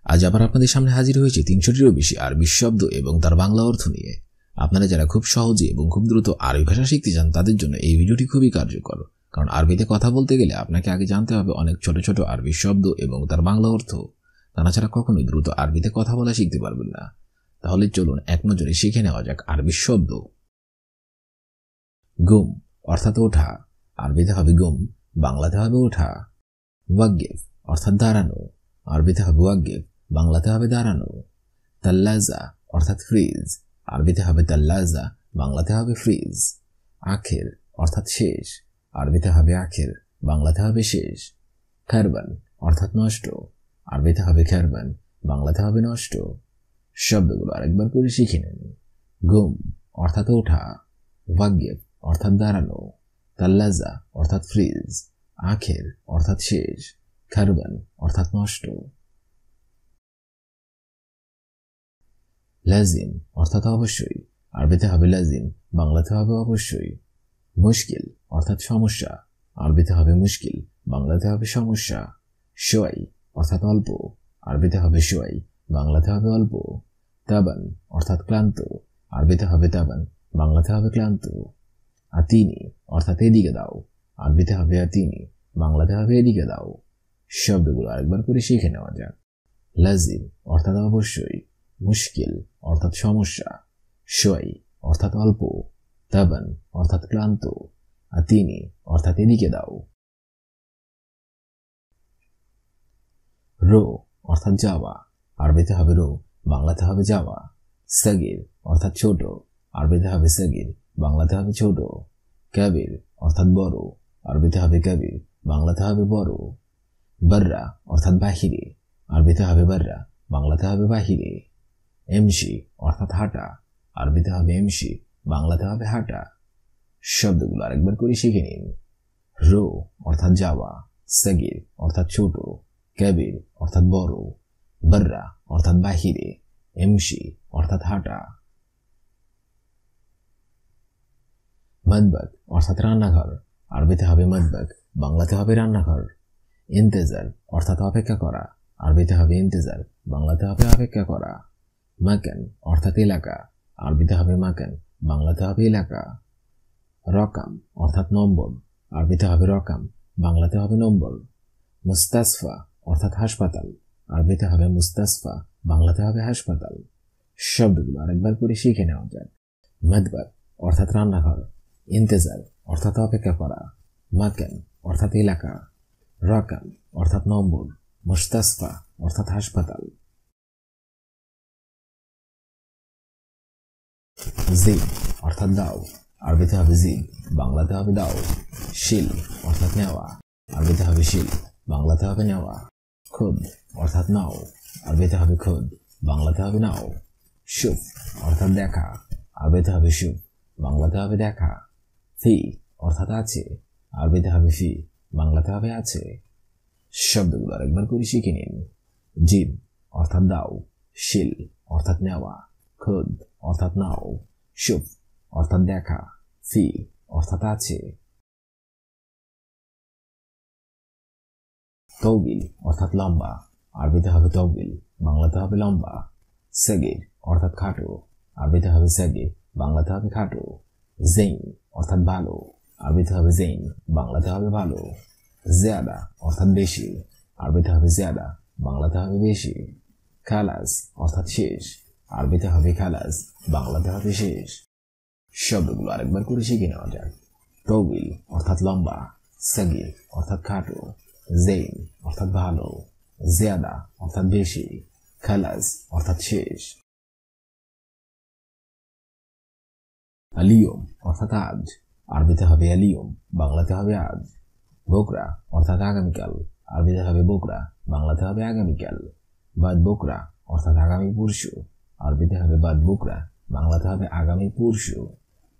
আজ আবার আপনাদের সামনে হাজির হয়েছে 300টিরও বেশি আরবি শব্দ এবং তার বাংলা অর্থ নিয়ে। আপনারা যারা খুব সহজে এবং খুব দ্রুত আরবি ভাষা শিখতে চান তাদের জন্য এই ভিডিওটি খুবই কার্যকর। কারণ আরবিতে কথা বলতে গেলে আপনাকে আগে জানতে হবে অনেক ছোট ছোট আরবি শব্দ এবং তার বাংলা অর্থ। তা ছাড়া কখনোই দ্রুত আরবিতে কথা বলা শিখতে পারবেন না। তাহলে চলুন এক নজরে শিখে নেওয়া যাক আরবি শব্দ। গুম অর্থাৎ ওঠা, আরবিতে হবে গুম, বাংলাতে হবে ওঠা। ওয়াগিফ অর্থাৎ দাঁড়ানো, আরবিতে হবে ওয়াগিফ, বাংলাতে হবে দাঁড়ানো। তাল্লাজা অর্থাৎ ফ্রিজ, আরবিতে হবে তাল্লাজা, বাংলাতে হবে ফ্রিজ। আখের অর্থাৎ শেষ, আরবিতে হবে আখের, বাংলাতে হবে শেষ। খারবান অর্থাৎ নষ্ট, আরবিতে হবে খারবান, বাংলাতে হবে নষ্ট। শব্দগুলো আরেকবার করে শিখে নিন। গুম অর্থাৎ ওঠা, ওয়াগিফ অর্থাৎ দাঁড়ানো, তাল্লাজা অর্থাৎ ফ্রিজ, আখের অর্থাৎ শেষ, খারবান অর্থাৎ নষ্ট। লাজিম অর্থাৎ অবশ্যই, আরবিতে হবে লাজিম, বাংলাতে হবে অবশ্যই। মুশকিল অর্থাৎ সমস্যা, আরবিতে হবে মুশকিল, বাংলাতে হবে সমস্যা। শোয়াই অর্থাৎ অল্প, আরবিতে হবে শোয়াই, বাংলাতে হবে অল্প। তাবান অর্থাৎ ক্লান্ত, আরবিতে হবে তাবান, বাংলাতে হবে ক্লান্ত। আতিনি অর্থাৎ এদিকে দাও, আরবিতে হবে আতিনি, বাংলাতে হবে এদিকে দাও। শব্দগুলো আরেকবার করে শিখে নেওয়া যাক। লাজিম অর্থাৎ অবশ্যই, মুশকিল অর্থাৎ সমস্যা, শোয়াই অর্থাৎ অল্প, তাবান অর্থাৎ ক্লান্ত, আতিনি অর্থাৎ এদিকে দাও। রো অর্থাৎ যাওয়া, আরবিতে হবে রো, বাংলাতে হবে যাওয়া। সাগির অর্থাৎ ছোট, আরবিতে হবে সাগির, বাংলাতে হবে ছোট। কাবির অর্থাৎ বড়, আরবিতে হবে কাবির, বাংলাতে হবে বড়। বাররা অর্থাৎ বাহিরে, আরবিতে হবে বাররা, বাংলাতে হবে বাহিরে। এমসি অর্থাৎ হাঁটা, আরবিতে হবে এমসি, বাংলাতে হবে হাঁটা। শব্দগুলো আরেকবার করে শিখে নিন। রো অর্থাৎ যাওয়া, সাগির অর্থাৎ ছোট, কাবির অর্থাৎ বড়, বাররা অর্থাৎ বাহিরে, এমসি অর্থাৎ হাঁটা। মদবাক অর্থাৎ রান্নাঘর, আরবিতে হবে মদবাক, বাংলাতে হবে রান্নাঘর। ইন্তেজার অর্থাৎ অপেক্ষা করা, আরবিতে হবে ইন্তেজার, বাংলাতে হবে অপেক্ষা করা। মাকান অর্থাৎ এলাকা, আরবিতে হবে মাকান, বাংলাতে হবে এলাকা। রকাম অর্থাৎ নম্বর, আরবিতে হবে রকাম, বাংলাতে হবে নম্বর। মুস্তাসফা অর্থাৎ হাসপাতাল, আরবিতে হবে মুস্তাসফা, বাংলাতে হবে হাসপাতাল। শব্দগুলো আরেকবার করে শিখে নেওয়া যাক। মদবাক অর্থাৎ রান্নাঘর, ইন্তেজার অর্থাৎ অপেক্ষা করা, মাকান অর্থাৎ এলাকা, রকাম অর্থাৎ নম্বর, মুস্তাসফা অর্থাৎ হাসপাতাল। জিব অর্থাৎ দাও, আরবিতে হবে জিব, বাংলাতে হবে দাও। শিল অর্থাৎ নেওয়া, আরবিতে হবে শিল, বাংলাতে হবে নেওয়া। খুদ অর্থাৎ নাও, আরবিতে হবে খুদ, বাংলাতে হবে নাও। শুভ অর্থাৎ দেখা, আরবিতে হবে শুভ, বাংলাতে হবে দেখা। ফি অর্থাৎ আছে, আরবিতে হবে ফি, বাংলাতে হবে আছে। শব্দগুলো আরেকবার করে শিখে নিন। জিব অর্থাৎ দাও, শিল অর্থাৎ নেওয়া, খুদ অর্থাৎ নাও, শুভ অর্থাৎ দেখা, ফি অর্থাৎ আছে। তৌবিল অর্থাৎ লম্বা, আরবিতে হবে তৌবিল, বাংলাতে হবে লম্বা। সাগির অর্থাৎ খাটো, আরবিতে হবে সাগির, বাংলাতে হবে খাটো। জেইন অর্থাৎ ভালো, আরবিতে হবে জেইন, বাংলাতে হবে ভালো। জিয়াদা অর্থাৎ বেশি, আরবিতে হবে জিয়াদা, বাংলাতে হবে বেশি। খালাস অর্থাৎ শেষ, আরবিতে হবে খালাস, বাংলাতে হবে শেষ। শব্দগুলো আরেকবার করে শিখে নেওয়া যাক। তৌবিল অর্থাৎ লম্বা, সাগির অর্থাৎ খাটো, জেইন অর্থাৎ ভালো, জিয়াদা অর্থাৎ বেশি, খালাস অর্থাৎ শেষ। আলিয়ম অর্থাৎ আজ, আরবিতে হবে আলিয়ম, বাংলাতে হবে আজ। বোকরা অর্থাৎ আগামীকাল, আরবিতে হবে বোকরা, বাংলাতে হবে আগামীকাল। বাদ বোকরা অর্থাৎ আগামী পরশু, আরবিতে হবে বাদ বোকরা, বাংলাতে হবে আগামী পরশু।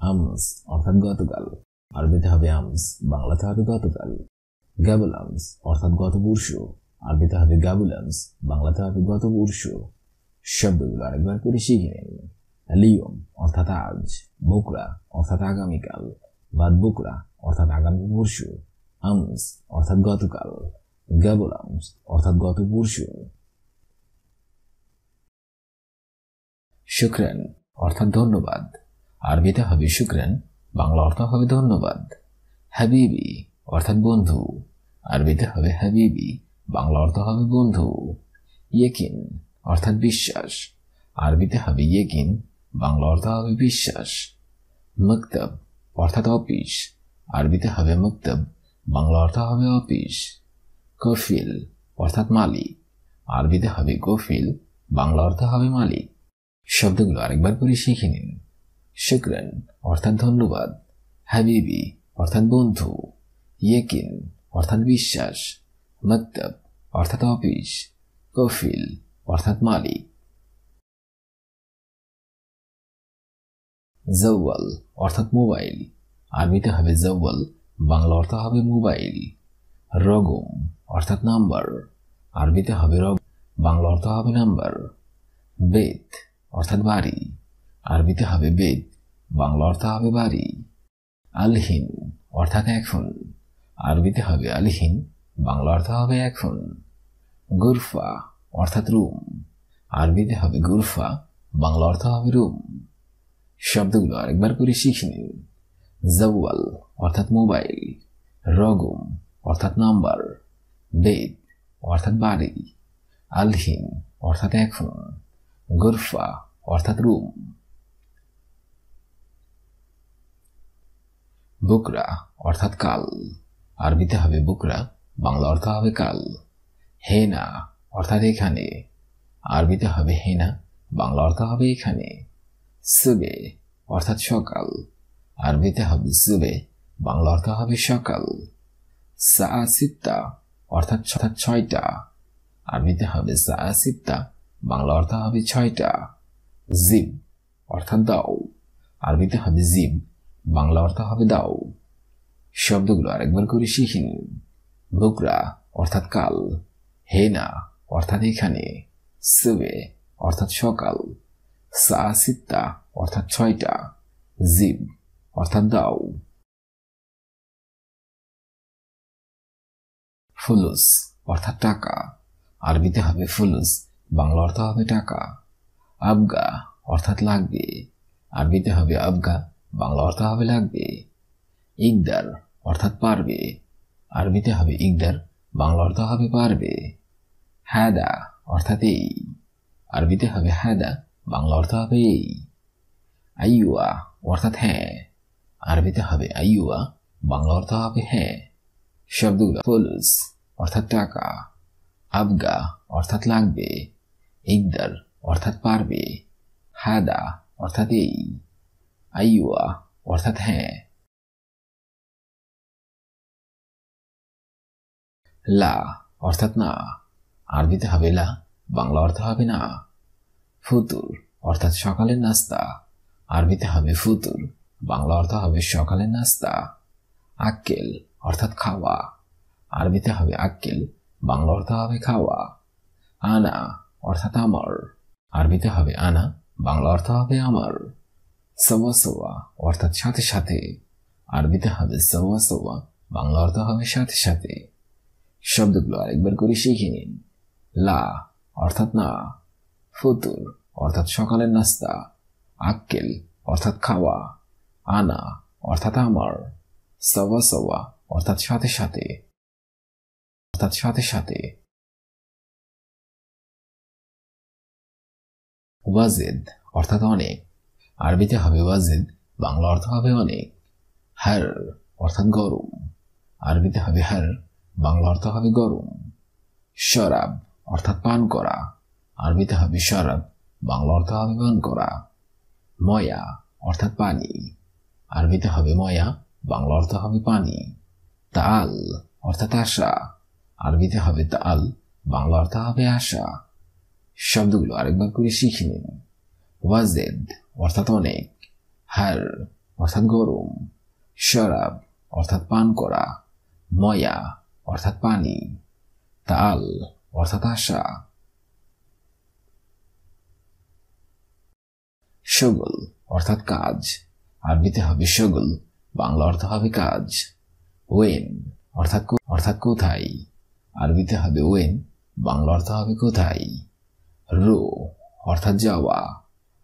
আমস অর্থাৎ গতকাল, আরবিতে হবে আমস, বাংলাতে হবে গতকাল। গাবুলামস অর্থাৎ গত পরশু, আরবিতে হবে গাবুলামস, বাংলাতে হবে গত পরশু। শব্দগুলো আরেকবার করে শিখে নিন। আলিয়ম অর্থাৎ আজ, বোকরা অর্থাৎ আগামীকাল, বাদ বোকরা অর্থাৎ আগামী পরশু, আমস অর্থাৎ গতকাল, গাবুলামস অর্থাৎ গত পরশু। শুকরান অর্থাৎ ধন্যবাদ, আরবিতে হবে শুকরান, বাংলা অর্থ হবে ধন্যবাদ। হাবিবি অর্থাৎ বন্ধু, আরবিতে হবে হাবিবি, বাংলা অর্থ হবে বন্ধু। ইয়েকিন অর্থাৎ বিশ্বাস, আরবিতে হবে ইয়েকিন, বাংলা অর্থ হবে বিশ্বাস। মকতব অর্থাৎ অফিস, আরবিতে হবে মকতব, বাংলা অর্থ হবে অফিস। কফিল অর্থাৎ মালিক, আরবিতে হবে কফিল, বাংলা অর্থ হবে মালিক। শব্দগুলো আরেকবার করে শিখে নিন। শুকরান অর্থাৎ ধন্যবাদ, হাবিবি অর্থাৎ বন্ধু, ইয়েকিন অর্থাৎ বিশ্বাস, মকতব অর্থাৎ অফিস, কফিল অর্থাৎ মালিক। জওয়াল অর্থাৎ মোবাইল, আরবিতে হবে জওয়াল, বাংলা অর্থ হবে মোবাইল। রগম অর্থাৎ নাম্বার, আরবিতে হবে রগম, বাংলা অর্থ হবে নাম্বার। বেত অর্থাৎ বাড়ি, আরবিতে হবে বেত, বাংলা অর্থ হবে বাড়ি। আলহিন অর্থাৎ এখন, আরবিতে হবে আলহিন, বাংলা অর্থ হবে এখন। গুরফা অর্থাৎ রুম, আরবিতে হবে গুরফা, বাংলা অর্থ হবে রুম। শব্দগুলো আরেকবার করে শিখে নিন। জওয়াল অর্থাৎ মোবাইল, রগম অর্থাৎ নাম্বার, বেত অর্থাৎ বাড়ি, আলহিন অর্থাৎ এখন, গুরফা অর্থাৎ রুম। বুকরা অর্থাৎ কাল, আরবিতে হবে বুকরা, বাংলা অর্থ হবে কাল। হেনা অর্থাৎ এখানে, আরবিতে হবে হেনা, বাংলা অর্থ হবে এখানে। সুবে অর্থাৎ সকাল, আরবিতে হবে সুবে, বাংলা অর্থ হবে সকাল। সা সিত্তা অর্থাৎ ছয়টা, আরবিতে হবে সা সিত্তা, বাংলা অর্থ হবে ছয়টা। জিব অর্থাৎ দাও, আরবিতে হবে জিব, বাংলা অর্থ হবে দাও। শব্দগুলো আরেকবার করে শিখে নিন। বুকরা অর্থাৎ কাল, হেনা অর্থাৎ এখানে, সুবে অর্থাৎ সকাল, সা সিত্তা অর্থাৎ ছয়টা, জিব অর্থাৎ দাও। ফুলুস অর্থাৎ টাকা, আরবিতে হবে ফুলুস, বাংলা অর্থ হবে টাকা। আবগা অর্থাৎ লাগবে, আরবিতে হবে আবগা, বাংলা অর্থ হবে লাগবে। ইকদার অর্থাৎ পারবে, আরবিতে হবে ইকদার, বাংলা অর্থ হবে পারবে। হাদা অর্থাৎ এই, আরবিতে হবে হাদা, বাংলা অর্থ হবে এই। আইয়ুয়া অর্থাৎ হ্যাঁ, আরবিতে হবে আইয়ুয়া, বাংলা অর্থ হবে হ্যাঁ। শব্দগুলো ফুলুস অর্থাৎ টাকা, আবগা অর্থাৎ লাগবে, ইকদার অর্থাৎ পারবে, হাদা অর্থাৎ এই, আইয়ুয়া অর্থাৎ হ্যাঁ। লা অর্থাৎ না, আরবিতে হবে লা, বাংলা অর্থ হবে না। ফুতুর অর্থাৎ সকালের নাস্তা, আরবিতে হবে ফুতুর, বাংলা অর্থ হবে সকালের নাস্তা। আক্কেল অর্থাৎ খাওয়া, আরবিতে হবে আক্কেল, বাংলা অর্থ হবে খাওয়া। আনা অর্থাৎ আমার, আরবিতে হবে আনা, বাংলা অর্থ হবে আমার। সওয়া সওয়া অর্থাৎ সাথে সাথে, আরবিতে হবে সওয়া সওয়া, বাংলা অর্থ হবে সাথে সাথে। শব্দগুলো আরেকবার করে শিখে নিন। লা অর্থাৎ না, ফুতুর অর্থাৎ সকালের নাস্তা, আক্কেল অর্থাৎ খাওয়া, আনা অর্থাৎ আমার, সওয়া সওয়া অর্থাৎ সাথে সাথে, অর্থাৎ সাথে সাথে। ওয়াজিদ অর্থাৎ অনেক, আরবিতে হবে ওয়াজিদ, বাংলা অর্থ হবে অনেক। হার অর্থাৎ গরম, আরবিতে হবে হার, বাংলা অর্থ হবে গরম। শরাব অর্থাৎ পান করা, আরবিতে হবে শরাব, বাংলা অর্থ হবে পান করা। ময়া অর্থাৎ পানি, আরবিতে হবে ময়া, বাংলা অর্থ হবে পানি। তাল অর্থাৎ আশা, আরবিতে হবে তাল, বাংলা অর্থ হবে আশা। শব্দগুলো আরেকবার করে শিখে নিন। ওয়াজিদ অর্থাৎ অনেক, হার অর্থাৎ গরম, শরাব অর্থাৎ পান করা, ময়া অর্থাৎ পানি, তাল অর্থাৎ আশা। শগল অর্থাৎ কাজ, আরবিতে হবে শগল, বাংলা অর্থ হবে কাজ। ওয়েন অর্থাৎ কোথায়, আরবিতে হবে ওয়েন, বাংলা অর্থ হবে কোথায়। রো অর্থাৎ যাওয়া,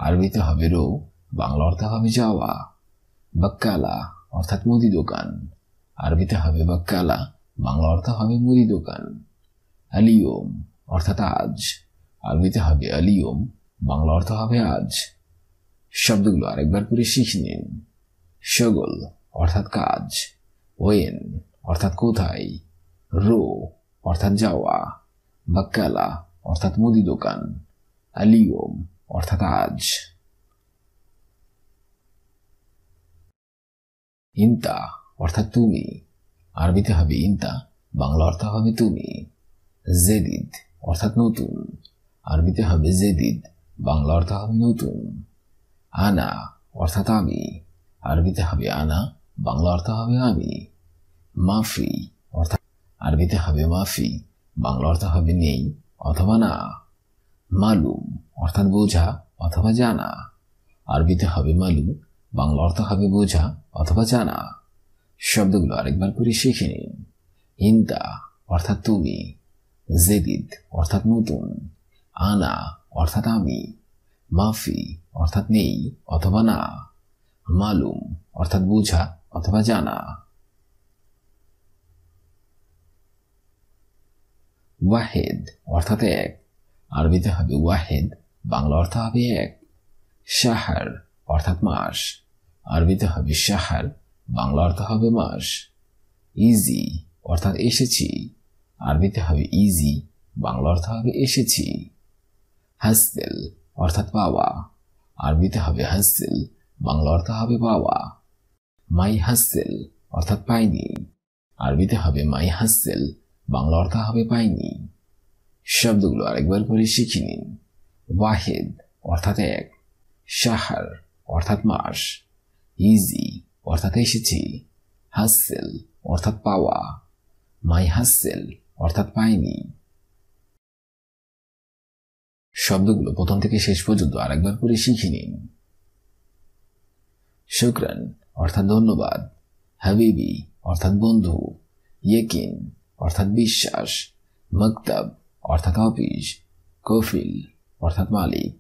আরবিতে হবে রো, বাংলা অর্থ হবে যাওয়া। বাক্কালা অর্থাৎ মুদি দোকান, আরবিতে হবে বাক্কালা, বাংলা অর্থ হবে মুদি দোকান। আলিয়ম অর্থাৎ আজ, আরবিতে হবে আলিয়ম, বাংলা অর্থ হবে আজ। শব্দগুলো আরেকবার করে শিখে নিন। শগল অর্থাৎ কাজ, ওয়েন অর্থাৎ কোথায়, রো অর্থাৎ যাওয়া, বাক্কালা অর্থাৎ মুদি দোকান, আলিয়ম অর্থাৎ আজ। ইন্তা অর্থাৎ তুমি, আরবিতে হবে ইন্তা, বাংলা অর্থ হবে তুমি। জেদিদ অর্থাৎ নতুন, আরবিতে হবে জেদিদ, বাংলা অর্থ হবে নতুন। আনা অর্থাৎ আমি, আরবিতে হবে আনা, বাংলা অর্থ হবে আমি। মাফি অর্থাৎ, আরবিতে হবে মাফি, বাংলা অর্থ হবে নেই অথবা না। মালুম অর্থাৎ বোঝা অথবা জানা, আরবিতে হবে মালুম, বাংলা অর্থ হবে বোঝা অথবা জানা। শব্দগুলো আরেকবার করে শিখে নিন। ইন্তা অর্থাৎ তুমি, জেদিদ অর্থাৎ নতুন, আনা অর্থাৎ আমি, মাফি অর্থাৎ নেই অথবা না, মালুম অর্থাৎ বোঝা অথবা জানা। ওয়াহেদ অর্থাৎ এক, আরবিতে হবে ওয়াহেদ, বাংলা অর্থ হবে এক। শাহর অর্থাৎ মাস, আরবিতে হবে শাহর, বাংলা অর্থ হবে মাস। ইজি অর্থাৎ এসেছি, আরবিতে হবে ইজি, বাংলা অর্থ হবে এসেছি। হাসেল অর্থাৎ পাওয়া, আরবিতে হবে হাসেল, বাংলা অর্থ হবে পাওয়া। মাই হাসেল অর্থাৎ পাইনি, আরবিতে হবে মাই হাসেল, বাংলা অর্থ হবে পাইনি। শব্দগুলো আরেকবার করে শিখে নিন। ওয়াহেদ অর্থাৎ এক, শাহর অর্থাৎ মাস, ইজি অর্থাৎ এসেছি, হাসেল অর্থাৎ পাওয়া, মাই হাসেল অর্থাৎ পাইনি। শব্দগুলো প্রথম থেকে শেষ পর্যন্ত আরেকবার করে শিখে নিন। শুকরান অর্থাৎ ধন্যবাদ, হাবিবি অর্থাৎ বন্ধু, ইয়েকিন অর্থাৎ বিশ্বাস, মকতব অর্থাৎ অফিস, কফিল অর্থাৎ মালিক।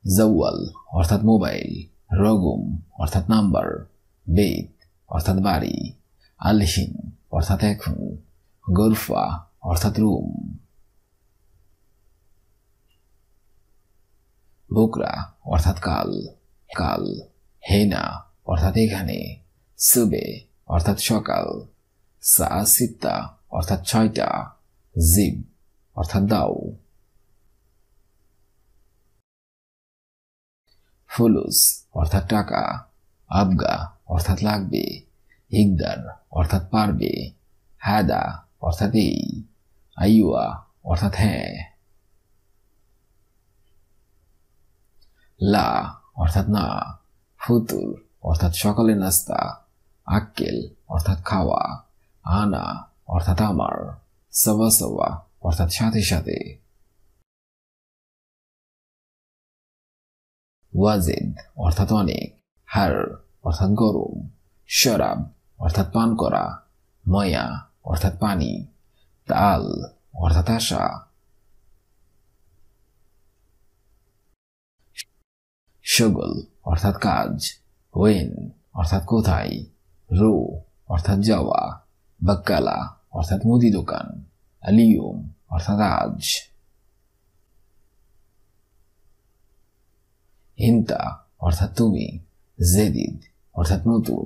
জওয়াল অর্থাৎ মোবাইল, রগম অর্থাৎ নাম্বার, বেত অর্থাৎ বাড়ি, আলহিন অর্থাৎ এখন, গোরফা অর্থাৎ রুম। বুকরা অর্থাৎ কাল, কাল, হেনা অর্থাৎ এখানে, সুবে অর্থাৎ সকাল, সাআসিত্তা অর্থাৎ 6টা, জিব অর্থাৎ দাও। ফুলুস অর্থাৎ টাকা, আবগা অর্থাৎ লাগবে, ইকদার অর্থাৎ পারবে, হাদা অর্থাৎ এই, আইওয়া অর্থাৎ হ্যাঁ। লা অর্থাৎ না, ফুতুর অর্থাৎ সকালের নাস্তা, আক্কেল অর্থাৎ খাওয়া, আনা অর্থাৎ আমার, সবা সবা অর্থাৎ সাথে সাথে। ওয়াজিদ অর্থাৎ অনেক, হার অর্থাৎ গরম, শরাব অর্থাৎ পান করা, ময়া অর্থাৎ পানি, তাল অর্থাৎ আশা। শগল অর্থাৎ কাজ, ওয়েন অর্থাৎ কোথায়, রো অর্থাৎ যাওয়া, বাক্কালা অর্থাৎ মুদি দোকান, আলিয়ম অর্থাৎ আজ। ইন্তা অর্থাৎ তুমি, জেদিদ অর্থাৎ নতুন,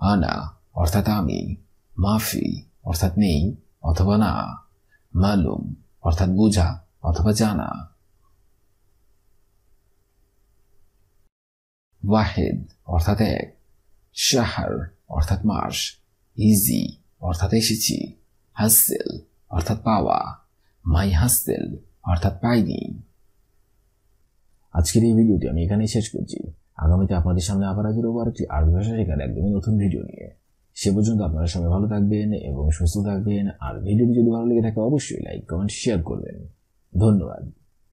আনা অর্থাৎ আমি, মাফি অর্থাৎ নেই অথবা না, মালুম অর্থাৎ বোঝা অথবা জানা। ওয়াহেদ অর্থাৎ এক, শাহর অর্থাৎ মাস, ইজি অর্থাৎ এসেছি, হাসেল অর্থাৎ পাওয়া, মাই হাসেল অর্থাৎ পাইনি। আজকের এই ভিডিওটি আমি এখানেই শেষ করছি। আগামীতে আপনাদের সামনে আবার হাজির হবো আরেকটি আরবি ভাষা শেখার একদমই নতুন ভিডিও নিয়ে। সে পর্যন্ত আপনারা সবাই ভালো থাকবেন এবং সুস্থ থাকবেন। আর ভিডিওটি যদি ভালো লেগে থাকে অবশ্যই লাইক, কমেন্ট, শেয়ার করবেন। ধন্যবাদ।